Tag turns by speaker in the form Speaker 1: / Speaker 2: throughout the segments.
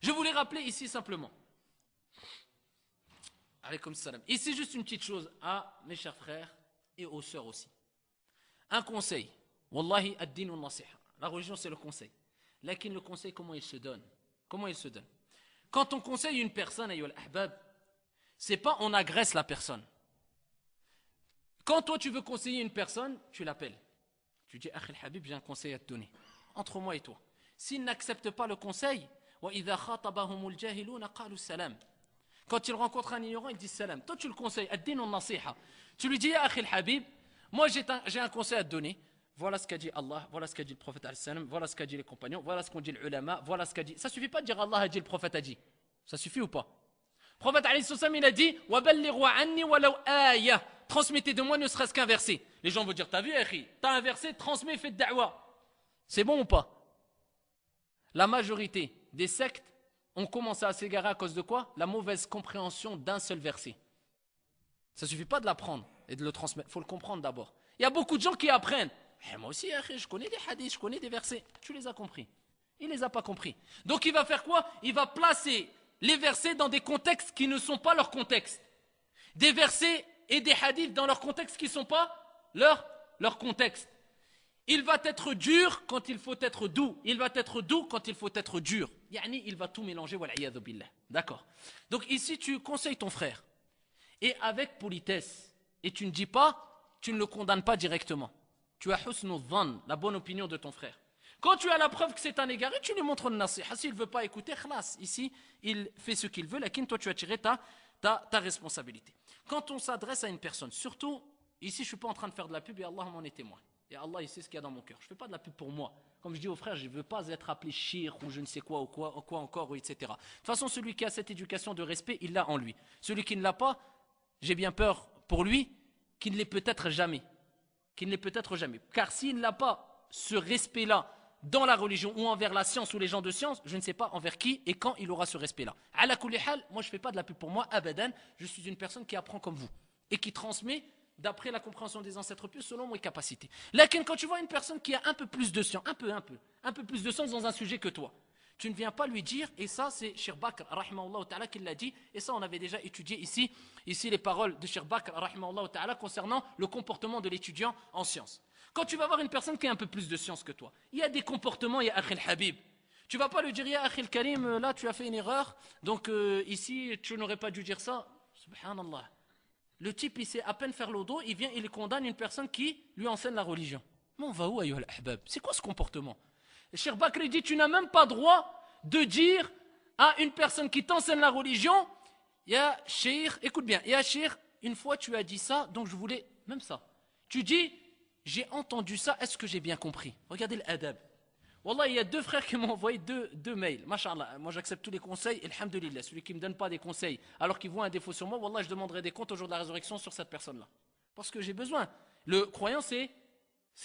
Speaker 1: Je voulais rappeler ici simplement. Alaykoum salam. Ici, juste une petite chose à mes chers frères et aux sœurs aussi. Un conseil. Wallahi ad-din wa nasiha. La religion, c'est le conseil. Lakin le conseil, comment il se donne? Comment il se donne? Quand on conseille une personne, ayyuhal ahbab, c'est pas on agresse la personne. Quand toi tu veux conseiller une personne, tu l'appelles. Tu dis, Akhil Habib, j'ai un conseil à te donner. Entre moi et toi. S'il n'accepte pas le conseil, وَإِذَا خَاطَبَهُمُ الْجَاهِلُونَ قَالُوا السَّلَامَ. Quand il rencontre un ignorant, il dit salam. Toi tu le conseilles, ad-din wa nasiha. Tu lui dis, Akhil Habib, moi j'ai un conseil à te donner. Voilà ce qu'a dit Allah, voilà ce qu'a dit le prophète, voilà ce qu'a dit les compagnons, voilà ce qu'ont dit les ulama, voilà ce qu'a dit. Ça suffit pas de dire Allah a dit, le prophète a dit. Ça suffit ou pas? Le prophète il a dit وَبَلِّغُوا عَنِّي وَلَوْ آيَةً. Transmettez de moi ne serait-ce qu'un verset. Les gens vont dire, t'as vu, Akhi, t'as un verset, transmets, fais de da'wa. C'est bon ou pas? La majorité des sectes ont commencé à s'égarer à cause de quoi? La mauvaise compréhension d'un seul verset. Ça suffit pas de l'apprendre et de le transmettre, il faut le comprendre d'abord. Il y a beaucoup de gens qui apprennent. Moi aussi, Akhi, je connais des hadiths, je connais des versets. Tu les as compris. Il les a pas compris. Donc il va faire quoi? Il va placer les versets dans des contextes qui ne sont pas leur contexte. Des versets et des hadiths dans leur contexte qui ne sont pas leur contexte. Il va être dur quand il faut être doux. Il va être doux quand il faut être dur. Yani, il va tout mélanger. Billah. D'accord. Donc ici, tu conseilles ton frère. Et avec politesse. Et tu ne dis pas, tu ne le condamnes pas directement. Tu as husnu dhann, la bonne opinion de ton frère. Quand tu as la preuve que c'est un égaré, tu lui montres le nasiha. S'il ne veut pas écouter, khlas. Ici, il fait ce qu'il veut. Lakin, toi, tu as tiré ta responsabilité. Quand on s'adresse à une personne, surtout, ici, je ne suis pas en train de faire de la pub et Allah m'en est témoin. Et Allah, il sait ce qu'il y a dans mon cœur. Je ne fais pas de la pub pour moi. Comme je dis aux frères, je ne veux pas être appelé shir ou je ne sais quoi, ou quoi encore, ou etc. De toute façon, celui qui a cette éducation de respect, il l'a en lui. Celui qui ne l'a pas, j'ai bien peur pour lui qu'il ne l'ait peut-être jamais. Qu'il ne l'ait peut-être jamais. Car s'il n'a pas ce respect-là dans la religion ou envers la science ou les gens de science, je ne sais pas envers qui et quand il aura ce respect-là. Ala kulli hal, moi je ne fais pas de la pub pour moi, abadan. Je suis une personne qui apprend comme vous et qui transmet d'après la compréhension des ancêtres pieux selon mes capacités. Lakin, quand tu vois une personne qui a un peu plus de science, un peu plus de science dans un sujet que toi, tu ne viens pas lui dire, et ça c'est Cheikh Bakr rahimahullah ta'ala qui l'a dit, et ça on avait déjà étudié ici les paroles de Cheikh Bakr rahimahullah ta'ala concernant le comportement de l'étudiant en sciences. Quand tu vas voir une personne qui a un peu plus de science que toi, il y a des comportements, il y a Akhil Habib. Tu vas pas lui dire, ya Akhil Karim, là tu as fait une erreur, donc ici tu n'aurais pas dû dire ça. Subhanallah. Le type, il sait à peine faire le dos, il vient, il condamne une personne qui lui enseigne la religion. Mais on va où, ayyuhal ahbab? C'est quoi ce comportement? Le Cheikh Bakr dit, tu n'as même pas droit de dire à une personne qui t'enseigne la religion, ya Cheikh, écoute bien, ya Cheikh, une fois tu as dit ça, donc je voulais, même ça. Tu dis, j'ai entendu ça, est-ce que j'ai bien compris? Regardez l'adab. Wallah, il y a deux frères qui m'ont envoyé deux mails. Masha'Allah, moi j'accepte tous les conseils, alhamdulillah. Celui qui ne me donne pas des conseils alors qu'il voit un défaut sur moi, Wallah, je demanderai des comptes au jour de la résurrection sur cette personne-là. Parce que j'ai besoin. Le croyant, c'est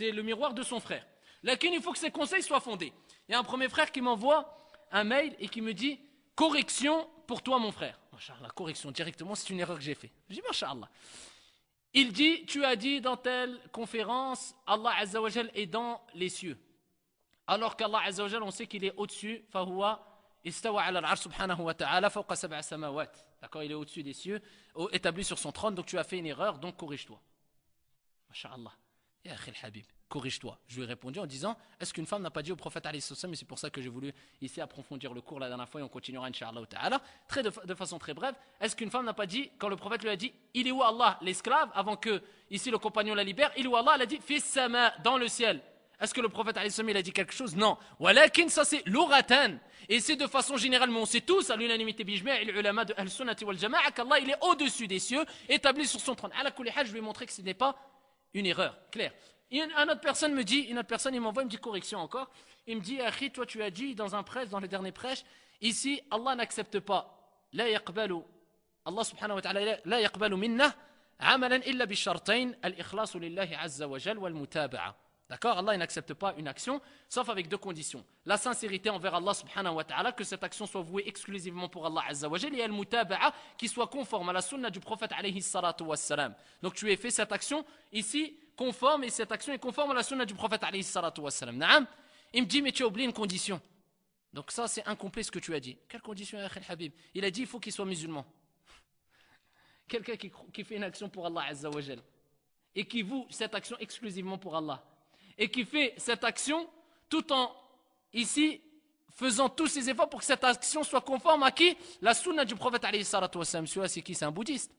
Speaker 1: le miroir de son frère. Lakin, il faut que ces conseils soient fondés. Il y a un premier frère qui m'envoie un mail et qui me dit, correction pour toi mon frère. Masha'Allah, correction directement, c'est une erreur que j'ai faite. Je dis, Masha'Allah. Il dit, tu as dit dans telle conférence, Allah Azza wa Jal est dans les cieux. Alors qu'Allah Azza wa Jal, on sait qu'il est au-dessus, fahuwa istawa ala al-arsh subhanahu wa ta'ala fawqa sab'a samawat. D'accord, il est au-dessus des cieux, établi sur son trône, donc tu as fait une erreur, donc corrige-toi. Masha'Allah. Ya akhil habib, corrige-toi. Je lui ai répondu en disant, est-ce qu'une femme n'a pas dit au prophète alayhi salam, et c'est pour ça que j'ai voulu ici approfondir le cours la dernière fois et on continuera incha'Allah ta'ala, de façon très brève, est-ce qu'une femme n'a pas dit, quand le prophète lui a dit, il est où Allah, l'esclave, avant que ici le compagnon la libère, il est où Allah, elle a dit, fis sama, dans le ciel. Est-ce que le prophète il a dit quelque chose? Non. Walakin, ça c'est l'uratan. Et c'est de façon générale, mais on sait tous, à l'unanimité bijma' et l'ulama de Al-Sunnati wal Jama'a, qu'Allah il est au-dessus des cieux, établi sur son trône. Ala kulli hal, je vais montrer que ce n'est pas une erreur. Clair. Une autre personne me dit, il m'envoie une petite correction encore. Il me dit, Akhi, toi tu as dit dans un prêche, dans les derniers prêches, ici, Allah n'accepte pas. La yaqbalu. Allah subhanahu wa ta'ala, la yaqbalu minna, amalan illa bi shartain, al-ikhlasu lillahi azza wa jal wal mutaba'a. D'accord? Allah n'accepte pas une action, sauf avec deux conditions. La sincérité envers Allah subhanahu wa ta'ala, que cette action soit vouée exclusivement pour Allah azza wa jal, et al-mutaba'a, qui soit conforme à la sunna du prophète alayhi salatu wassalam. Donc tu as fait cette action ici conforme, et cette action est conforme à la sunna du prophète alayhi salatu wassalam. Naam? Il me dit, mais tu as oublié une condition. Donc ça, c'est incomplet ce que tu as dit. Quelle condition, Akhi Habib? Il a dit il faut qu'il soit musulman. Quelqu'un qui fait une action pour Allah Azza wa Jal et qui voue cette action exclusivement pour Allah et qui fait cette action tout en ici faisant tous ses efforts pour que cette action soit conforme à qui? La sunna du prophète alayhi salatu wassalam. Celui-là, c'est qui? C'est un bouddhiste.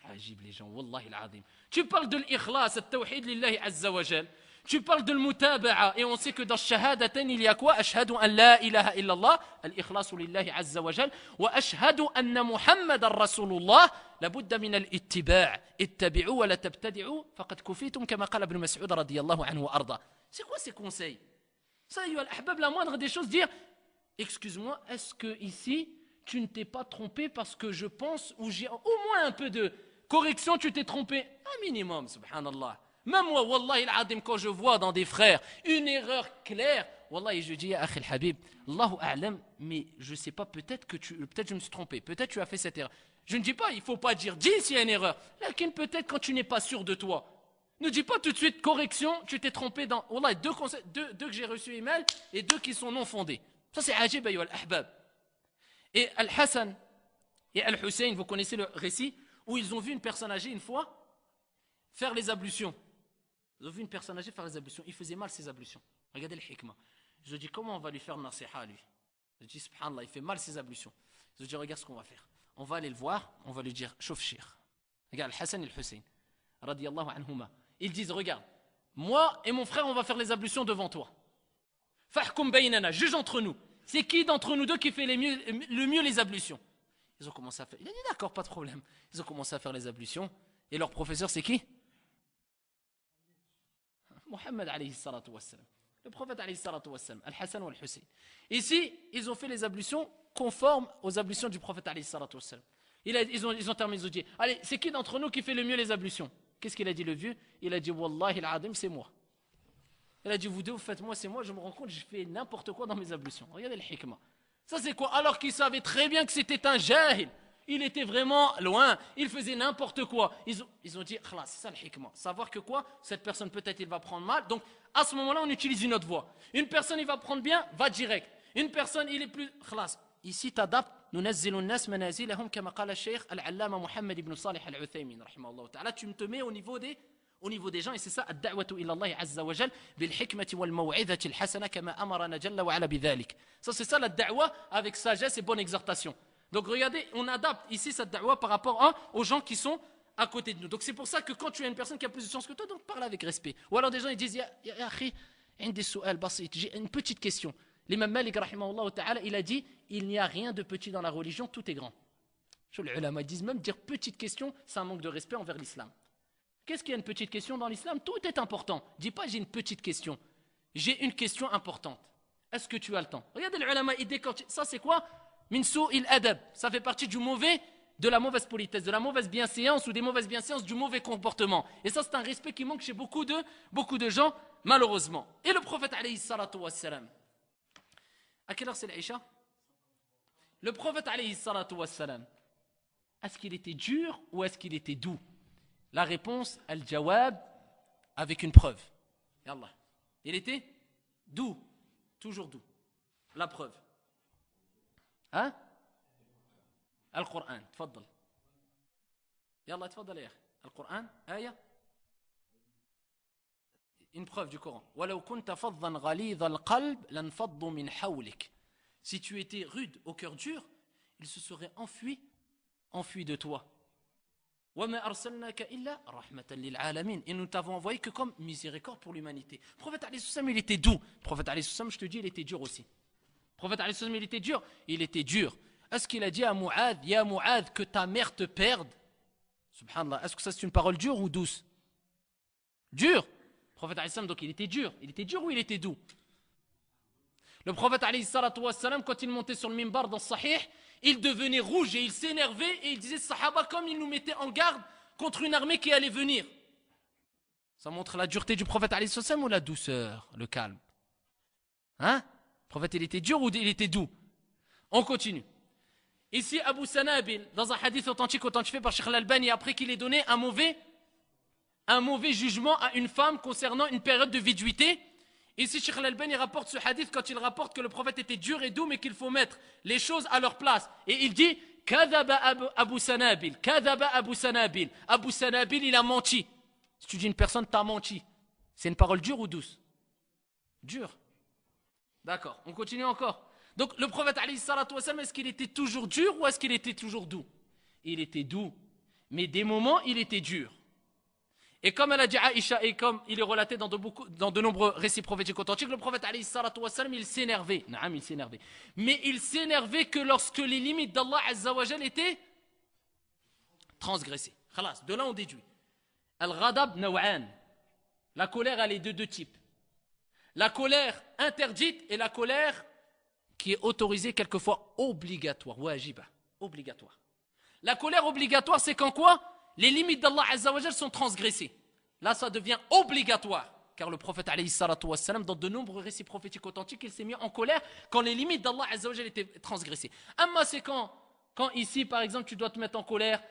Speaker 1: Ajib les gens, wallahi al-azim. Tu parles de l'ikhlas, al-tawhid lillahi azza wa jal. Tu parles de l'mutaba'a et on sait que dans shahadatain il y a quoi? Ashhadu an la ilaha illallah, al-ikhlasu lillahi azza wa jal, wa ashhadu anna Muhammadan rasulullah, la budda min al-ittiba'. Ittabi'u wa la tabtadi'u, faqad kufitum kama qala ibn Mas'ud radiyallahu anhu wa arda. C'est quoi ces conseils? Ça, ayyuha al-ahbab, la moindre des choses, dire excuse-moi, est-ce que ici tu ne t'es pas trompé parce que je pense, ou j'ai au moins un peu de correction, tu t'es trompé? Un minimum, subhanallah. Même moi, wallahi al-adim, quand je vois dans des frères une erreur claire, wallahi, je dis à Akhi al-Habib, Allahu a'lam, mais je ne sais pas, peut-être je me suis trompé, peut-être tu as fait cette erreur. Je ne dis pas, il ne faut pas dire, dis s'il y a une erreur. Lakin peut-être quand tu n'es pas sûr de toi. Ne dis pas tout de suite, correction, tu t'es trompé dans... Wallah, deux que j'ai reçus email et 2 qui sont non fondés. Ça c'est ajib, ayyuha al-ahbab. Et Al-Hassan et Al-Hussein, vous connaissez le récit, où ils ont vu une personne âgée une fois faire les ablutions. Ils ont vu une personne âgée faire les ablutions. Il faisait mal ses ablutions. Regardez le hikmah. Je dis, comment on va lui faire nasiha, lui? Je dis, subhanallah, il fait mal ses ablutions. Je dis, regarde ce qu'on va faire. On va aller le voir, on va lui dire, chauffe shir. Regarde, Al-Hassan et Al-Hussein, radiyallahu anhuma. Ils disent, regarde, moi et mon frère, on va faire les ablutions devant toi. Fahkum baynana, juge entre nous. C'est qui d'entre nous deux qui fait le mieux les ablutions? Ils ont commencé à faire. Il a dit, d'accord, pas de problème. Ils ont commencé à faire les ablutions. Et leur professeur, c'est qui? Muhammad alayhi salatu wassalam. Le prophète alayhi salatu wassalam, Al-Hassan ou Al-Hussein. Ici, ils ont fait les ablutions conformes aux ablutions du prophète alayhi salatu wassalam. Ils ont terminé, ils ont dit, allez, c'est qui d'entre nous qui fait le mieux les ablutions? Qu'est-ce qu'il a dit le vieux? Il a dit, wallahi al-adim, c'est moi. Il a dit, vous deux, vous faites moi, c'est moi, je me rends compte, je fais n'importe quoi dans mes ablutions. Regardez le hikmah. Ça c'est quoi? Alors qu'il savait très bien que c'était un jahil. Il était vraiment loin, il faisait n'importe quoi. Ils ont dit, khlas, c'est ça le hikmah. Savoir que quoi? Cette personne peut-être il va prendre mal. Donc à ce moment-là, on utilise une autre voie. Une personne il va prendre bien, va direct. Une personne il est plus khlas. Ici t'adaptes. ننزل الناس منازلهم كما قال الشيخ العلامة محمد بن صالح العثيمين رحمه الله تعالى. Tu te mets au niveau des gens et c'est ça الدعوة إلى الله عز وجل بالحكمة والموعظة الحسنة كما أمرنا جل وعلا بذلك. Ça c'est ça la da'wa avec sagesse et bonne exhortation. Donc regardez, on adapte ici cette da'wa par rapport aux gens qui sont à côté de nous. Donc c'est pour ça que quand tu as une personne qui a plus de chance que toi, donc parle avec respect. Ou alors des gens ils disent ya akhi, عندي سؤال بسيط, j'ai une petite question. L'imam Malik, rahimahullah ta'ala, il a dit il n'y a rien de petit dans la religion, tout est grand. Les ulama disent même dire petite question, c'est un manque de respect envers l'islam. Qu'est-ce qu'il y a une petite question dans l'islam? Tout est important. Dis pas j'ai une petite question. J'ai une question importante. Est-ce que tu as le temps? Regardez les ulama, ils décortiquent. Ça c'est quoi? Min su'il adab. Ça fait partie de la mauvaise politesse, de la mauvaise bienséance ou des mauvaises bienséances, du mauvais comportement. Et ça c'est un respect qui manque chez beaucoup de gens, malheureusement. Et le prophète alayhi salatu wassalam, à quelle heure c'est l'Aïcha? Le prophète alayhi salatu wassalam, est-ce qu'il était dur ou est-ce qu'il était doux? La réponse, al-jawab, avec une preuve. Yallah. Il était doux, toujours doux. La preuve. Hein? Al-Qur'an, tfaddal. Yallah, tfaddal ya. Al-Qur'an, aya. Une preuve du Coran. Si tu étais rude au cœur dur, il se serait enfui de toi. Et nous t'avons envoyé que comme miséricorde pour l'humanité. Le prophète alayhi salam, il était doux. Le prophète alayhi salam, je te dis, il était dur aussi. Le prophète alayhi salam, il était dur. Il était dur. Est-ce qu'il a dit à Mu'adh, ya Mu'adh, que ta mère te perde? Subhanallah, est-ce que ça c'est une parole dure ou douce? Dure. Le prophète alayhi salam, donc il était dur. Il était dur ou il était doux? Le prophète alayhi salatu wassalam, quand il montait sur le mimbar dans Sahih, il devenait rouge et il s'énervait et il disait Sahaba comme il nous mettait en garde contre une armée qui allait venir. Ça montre la dureté du prophète alayhi sallam ou la douceur, le calme? Hein? Le prophète il était dur ou il était doux? On continue. Ici Abu Sanabil, dans un hadith authentique authentifié par Cheikh Al-Albani, après qu'il ait donné un mauvais jugement à une femme concernant une période de viduité, Ici, Cheikh Al-Albani rapporte ce hadith quand il rapporte que le prophète était dur et doux, mais qu'il faut mettre les choses à leur place. Et il dit, Kadhaba Abu Sanabil, Kadhaba Abu Sanabil. Abu Sanabil, il a menti. Si tu dis une personne, t'as menti. C'est une parole dure ou douce? Dure. D'accord, on continue encore. Donc le prophète, est-ce qu'il était toujours dur ou est-ce qu'il était toujours doux? Il était doux, mais des moments, il était dur. Et comme elle a dit Aïcha, et comme il est relaté dans de nombreux récits prophétiques authentiques, le prophète, il s'énervait. Naam, il s'énervait. Mais il s'énervait que lorsque les limites d'Allah Azzawajal étaient transgressées. Khalas, de là on déduit. Al-ghadab naw'an. La colère, elle est de deux types. La colère interdite et la colère qui est autorisée, quelquefois obligatoire. Wajiba, obligatoire. La colère obligatoire, c'est quand quoi? Les limites d'Allah Azzawajal sont transgressées. Là, ça devient obligatoire. Car le prophète, dans de nombreux récits prophétiques authentiques, il s'est mis en colère quand les limites d'Allah Azzawajal étaient transgressées. Amma, c'est quand ici, par exemple, tu dois te mettre en colère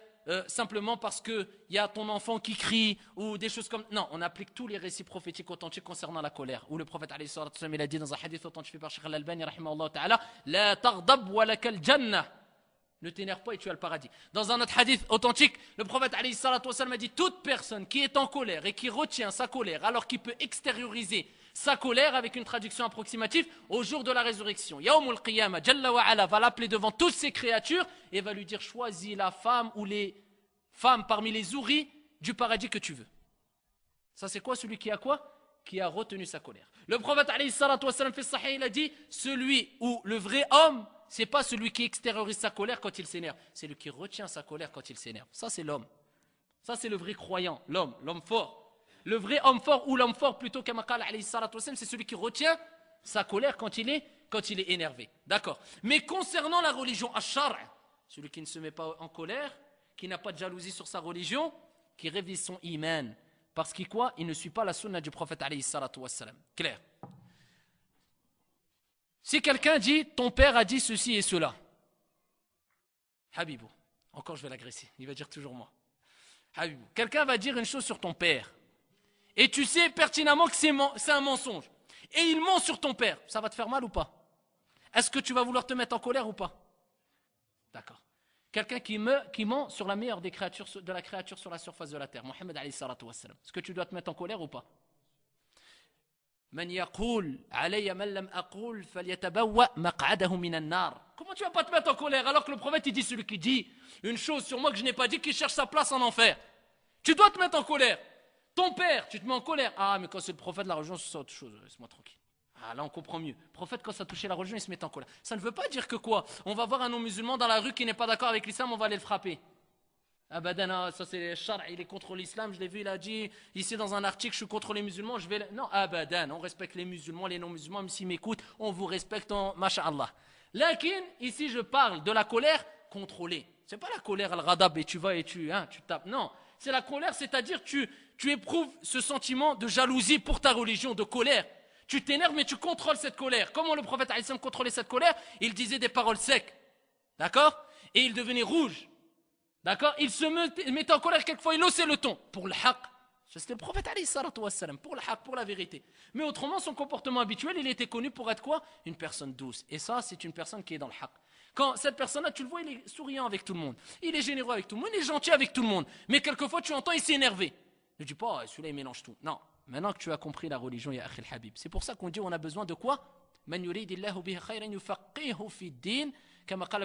Speaker 1: simplement parce qu'il y a ton enfant qui crie ou des choses comme... Non, on applique tous les récits prophétiques authentiques concernant la colère. Où le prophète, il a dit dans un hadith authentique par Cheikh Al-Albani, la taghdab wa lakal jannah. Ne t'énerve pas et tu as le paradis. Dans un autre hadith authentique, le prophète a dit, toute personne qui est en colère et qui retient sa colère alors qu'il peut extérioriser sa colère avec une traduction approximative au jour de la résurrection. Yawmul Qiyamah, Jalla wa Ala va l'appeler devant toutes ces créatures et va lui dire, choisis la femme ou les femmes parmi les ouris du paradis que tu veux. Ça c'est quoi? Celui qui a quoi? Qui a retenu sa colère. Le prophète fait sahih, il a dit, celui ou le vrai homme, c'est pas celui qui extériorise sa colère quand il s'énerve, c'est celui qui retient sa colère quand il s'énerve. Ça c'est l'homme. Ça c'est le vrai croyant, l'homme fort. Le vrai homme fort ou l'homme fort plutôt c'est celui qui retient sa colère quand il est énervé. D'accord. Mais concernant la religion ash-shar', celui qui ne se met pas en colère, qui n'a pas de jalousie sur sa religion, qui révise son iman parce qu'il quoi? Il ne suit pas la sunna du prophète Clair. Si quelqu'un dit, ton père a dit ceci et cela, Habibou, encore je vais l'agresser, il va dire toujours moi. Habibou, quelqu'un va dire une chose sur ton père, et tu sais pertinemment que c'est un mensonge, et il ment sur ton père, ça va te faire mal ou pas? Est-ce que tu vas vouloir te mettre en colère ou pas? D'accord. Quelqu'un qui ment sur la meilleure des créatures, de la créature sur la surface de la terre, Mohammed alayhi salatu wassalam, est-ce que tu dois te mettre en colère ou pas? Man yaqul alayya man lam aqul falyatabawwa maq'adahu minan nar. Comment tu vas pas te mettre en colère alors que le prophète il dit, celui qui dit une chose sur moi que je n'ai pas dit, qui cherche sa place en enfer? Tu dois te mettre en colère. Ton père, tu te mets en colère. Ah, mais quand c'est le prophète, la religion, c'est autre chose. Laisse-moi tranquille. Ah, là on comprend mieux. Le prophète, quand ça touchait la religion, il se met en colère. Ça ne veut pas dire que quoi? On va voir un non-musulman dans la rue qui n'est pas d'accord avec l'islam, on va aller le frapper. Ah ben non, ça c'est Char, il est contre l'islam, je l'ai vu, il a dit ici dans un article, je suis contre les musulmans, je vais... Non, abadan, on respecte les musulmans, les non-musulmans, même s'ils m'écoutent, on vous respecte, masha'Allah. Lakin, ici je parle de la colère contrôlée. C'est pas la colère al-ghadab et tu vas et tu tapes, non. C'est la colère, c'est-à-dire tu éprouves ce sentiment de jalousie pour ta religion, de colère. Tu t'énerves mais tu contrôles cette colère. Comment le prophète alayhi salam contrôlait cette colère? Il disait des paroles secs, d'accord? Et il devenait rouge. D'accord? Il se mettait en colère, quelquefois il haussait le ton pour le haqq. C'était le prophète alayhi salatu wassalam, pour le haqq, pour la vérité. Mais autrement, son comportement habituel, il était connu pour être quoi? Une personne douce. Et ça, c'est une personne qui est dans le haqq. Quand cette personne-là, tu le vois, il est souriant avec tout le monde. Il est généreux avec tout le monde, il est gentil avec tout le monde. Mais quelquefois, tu entends, il s'est énervé. Ne dis pas, celui-là, il mélange tout. Non. Maintenant que tu as compris la religion, ya akhi al-habib. C'est pour ça qu'on dit, on a besoin de quoi? Man yuridillahu bihi khayran yufaqihu fi din. Comme قال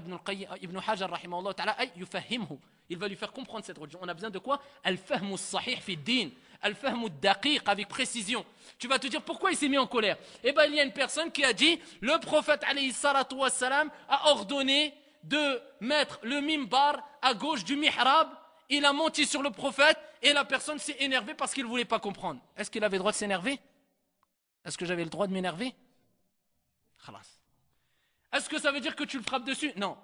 Speaker 1: Ibn Hajar rahimahullah ta'ala, ay yufahimhu. Il va lui faire comprendre cette religion. On a besoin de quoi? Al-fahmu sahih fi din. Al-fahmu daqiq, avec précision. Tu vas te dire pourquoi il s'est mis en colère? Eh bien, il y a une personne qui a dit, le prophète alayhi salatu wassalam a ordonné de mettre le mimbar à gauche du mihrab. Il a menti sur le prophète et la personne s'est énervée parce qu'il ne voulait pas comprendre. Est-ce qu'il avait le droit de s'énerver? Est-ce que j'avais le droit de m'énerver? Khalas. Est-ce que ça veut dire que tu le frappes dessus? Non.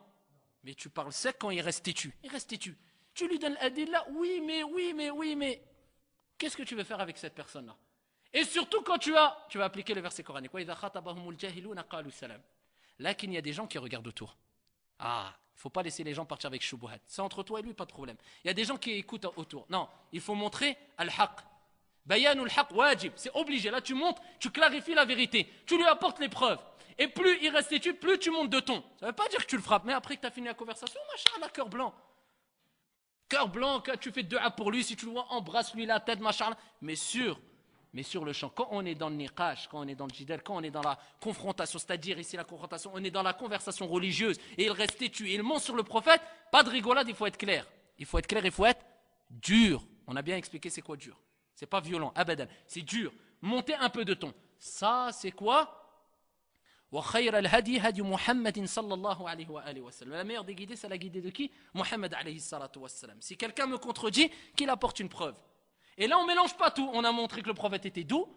Speaker 1: Mais tu parles sec quand il reste têtu. Il reste têtu. Tu lui donnes l'adilla, oui, mais. Qu'est-ce que tu veux faire avec cette personne-là? Et surtout quand tu vas appliquer le verset coranique. Là qu'il y a des gens qui regardent autour. Ah, il ne faut pas laisser les gens partir avec shubuhat. C'est entre toi et lui, pas de problème. Il y a des gens qui écoutent autour. Non, il faut montrer al-haq. Bayanul haq wajib, c'est obligé. Là, tu montes, tu clarifies la vérité. Tu lui apportes les preuves. Et plus il restitue, plus tu montes de ton. Ça ne veut pas dire que tu le frappes, mais après que tu as fini la conversation, machin, cœur blanc. Cœur blanc, tu fais dua pour lui, si tu le vois, embrasse-lui la tête, machin. Mais sur le champ, quand on est dans le niqash, quand on est dans le jidal, quand on est dans la confrontation, c'est-à-dire ici la confrontation, on est dans la conversation religieuse, et il restitue, et il ment sur le prophète, pas de rigolade, il faut être clair. Il faut être clair, il faut être dur. On a bien expliqué c'est quoi dur. C'est pas violent, abadan, c'est dur. Monter un peu de ton. Ça, c'est quoi? وخير الهدي هدي محمد صلى الله عليه وآله وسلم. La meilleure des guidées, c'est la guidée de qui? Muhammad alayhi salatu wassalam. Si quelqu'un me contredit, qu'il apporte une preuve. Et là, on ne mélange pas tout. On a montré que le prophète était doux,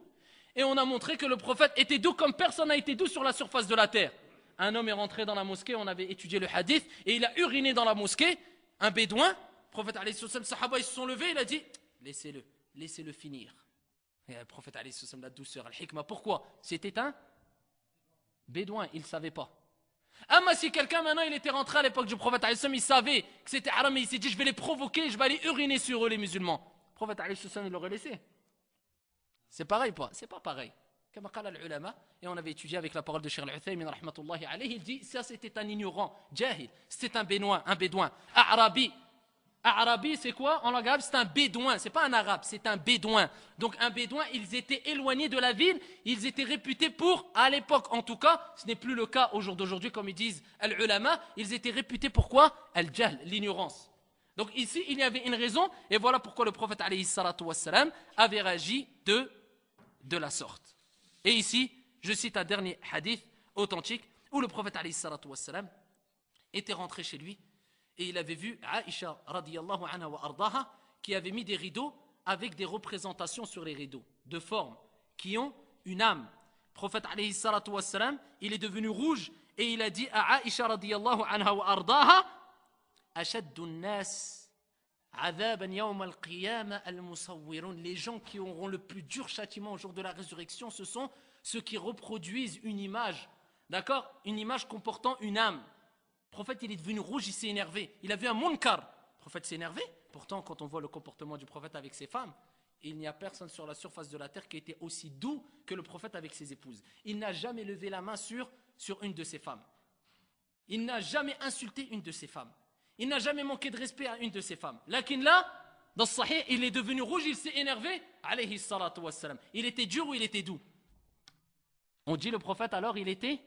Speaker 1: et on a montré que le prophète était doux comme personne n'a été doux sur la surface de la terre. Un homme est rentré dans la mosquée, on avait étudié le hadith, et il a uriné dans la mosquée, un bédouin. Le prophète alayhi sallam, sahaba, ils se sont levés, il a dit, laissez-le finir. Et le prophète alayhi sallam, la douceur, al-hikmah. Pourquoi? C'était un bédouin, il ne savait pas. Mais si quelqu'un maintenant il était rentré à l'époque du prophète alayhi sallam, il savait que c'était haram, mais il s'est dit je vais les provoquer, je vais aller uriner sur eux les musulmans. Le prophète alayhi sallam il l'aurait laissé. C'est pareil pas? C'est pas pareil. Comme قال العلماء, et on avait étudié avec la parole de Cheikh Al-Uthaymin rahmatullahi alayhi, il dit ça c'était un ignorant, jahil, c'était un bédouin, arabi. Arabi, c'est quoi? En langue arabe, c'est un bédouin. C'est pas un arabe, c'est un bédouin. Donc un bédouin, ils étaient éloignés de la ville. Ils étaient réputés pour, à l'époque en tout cas, ce n'est plus le cas au jour d'aujourd'hui, comme ils disent al-ulama, ils étaient réputés pour quoi? Al-jahl, l'ignorance. Donc ici, il y avait une raison, et voilà pourquoi le prophète alayhi salatu wassalam avait réagi de la sorte. Et ici, je cite un dernier hadith authentique, où le prophète alayhi salatu wassalam était rentré chez lui, et il avait vu Aïcha radiyallahu anha wa ardaha qui avait mis des rideaux avec des représentations sur les rideaux de formes qui ont une âme. Le prophète alayhi salatu wassalam, il est devenu rouge et il a dit à Aïcha radiyallahu anha wa ardaha ashaddu nas adhaban yawm al-qiyamah al-musawwirun. Les gens qui auront le plus dur châtiment au jour de la résurrection, ce sont ceux qui reproduisent une image, d'accord, une image comportant une âme. Le prophète il est devenu rouge, il s'est énervé. Il a vu un munkar. Le prophète s'est énervé. Pourtant, quand on voit le comportement du prophète avec ses femmes, il n'y a personne sur la surface de la terre qui était aussi doux que le prophète avec ses épouses. Il n'a jamais levé la main sur une de ses femmes. Il n'a jamais insulté une de ses femmes. Il n'a jamais manqué de respect à une de ses femmes. Lakin là, dans ce sahih, il est devenu rouge, il s'est énervé. Alayhi salatu wassalam. Il était dur ou il était doux? On dit le prophète alors il était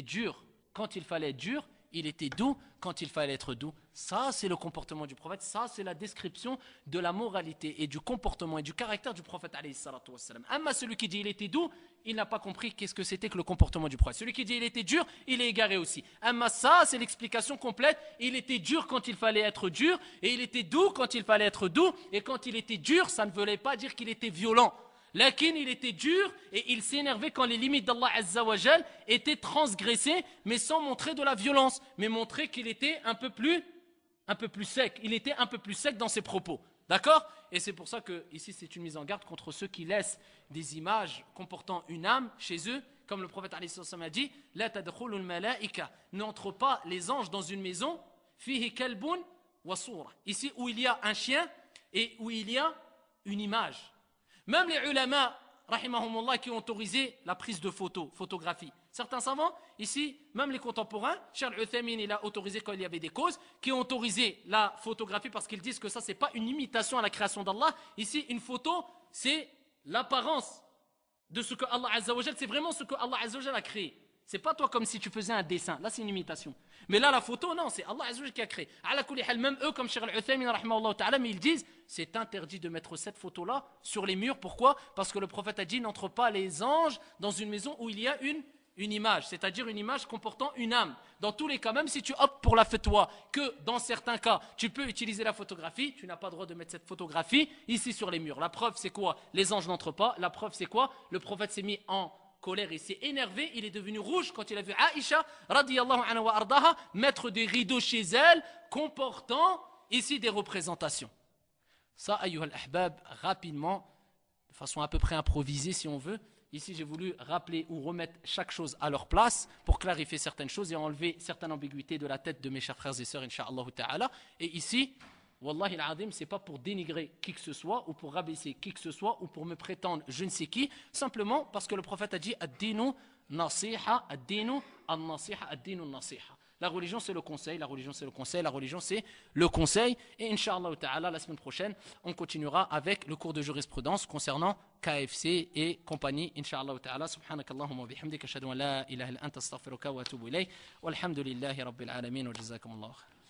Speaker 1: dur. Quand il fallait être dur, il était doux. Quand il fallait être doux, ça c'est le comportement du prophète. Ça c'est la description de la moralité et du comportement et du caractère du prophète alayhi salatu wassalam. Amma celui qui dit il était doux, il n'a pas compris qu'est-ce que c'était que le comportement du prophète. Celui qui dit il était dur, il est égaré aussi. Amma ça c'est l'explication complète. Il était dur quand il fallait être dur et il était doux quand il fallait être doux. Et quand il était dur, ça ne voulait pas dire qu'il était violent. Lakin il était dur et il s'énervait quand les limites d'Allah Azza wa Jal étaient transgressées, mais sans montrer de la violence, mais montrer qu'il était un peu plus sec. Il était un peu plus sec dans ses propos. D'accord? Et c'est pour ça que ici c'est une mise en garde contre ceux qui laissent des images comportant une âme chez eux, comme le prophète alayhi sallam a dit, la tadkhulul malaika, n'entre pas les anges dans une maison, fihi kalbun wa soura. Ici où il y a un chien et où il y a une image. Même les ulama, rahimahumullah, qui ont autorisé la prise de photographie. Certains savants, ici, même les contemporains, Cheikh Al-Uthaymin, il a autorisé quand il y avait des causes, qui ont autorisé la photographie parce qu'ils disent que ça, c'est pas une imitation à la création d'Allah. Ici, une photo, c'est l'apparence de ce que Allah Azza wa Jal, c'est vraiment ce que Allah Azza wa Jal a créé. C'est pas toi comme si tu faisais un dessin. Là, c'est une imitation. Mais là, la photo, non, c'est Allah Azza wa Jal qui a créé. Ala kulli hal, même eux, comme Cheikh Al-Uthaymin, rahimahullah ta'ala, mais ils disent, c'est interdit de mettre cette photo-là sur les murs. Pourquoi? Parce que le prophète a dit, n'entre pas les anges dans une maison où il y a une image, c'est-à-dire une image comportant une âme. Dans tous les cas, même si tu optes pour la fatwa, que dans certains cas, tu peux utiliser la photographie, tu n'as pas le droit de mettre cette photographie ici sur les murs. La preuve, c'est quoi? Les anges n'entrent pas. La preuve, c'est quoi? Le prophète s'est mis en colère, il s'est énervé, il est devenu rouge quand il a vu Aïcha, radiyallahu anha wa ardaha, mettre des rideaux chez elle, comportant ici des représentations. Ça, ayyuha al-ahbab, rapidement, de façon à peu près improvisée si on veut. Ici, j'ai voulu rappeler ou remettre chaque chose à leur place pour clarifier certaines choses et enlever certaines ambiguïtés de la tête de mes chers frères et sœurs, incha'Allah ta'ala. Et ici, Wallahi al-azim, c'est pas pour dénigrer qui que ce soit ou pour rabaisser qui que ce soit ou pour me prétendre je ne sais qui, simplement parce que le prophète a dit ad-dinu nasiha, ad-dinu an-nasiha, ad-dinu an-nasiha. La religion c'est le conseil, la religion c'est le conseil, la religion c'est le conseil. Et Inch'Allah ta'ala, la semaine prochaine, on continuera avec le cours de jurisprudence concernant KFC et compagnie. Inch'Allah ta'ala, subhanakallahumma wa bihamdika, ashhadu an la ilaha illa anta astaghfiruka wa atubu ilayk. Walhamdulillahi rabbil alamin wa jazakumullahu khair.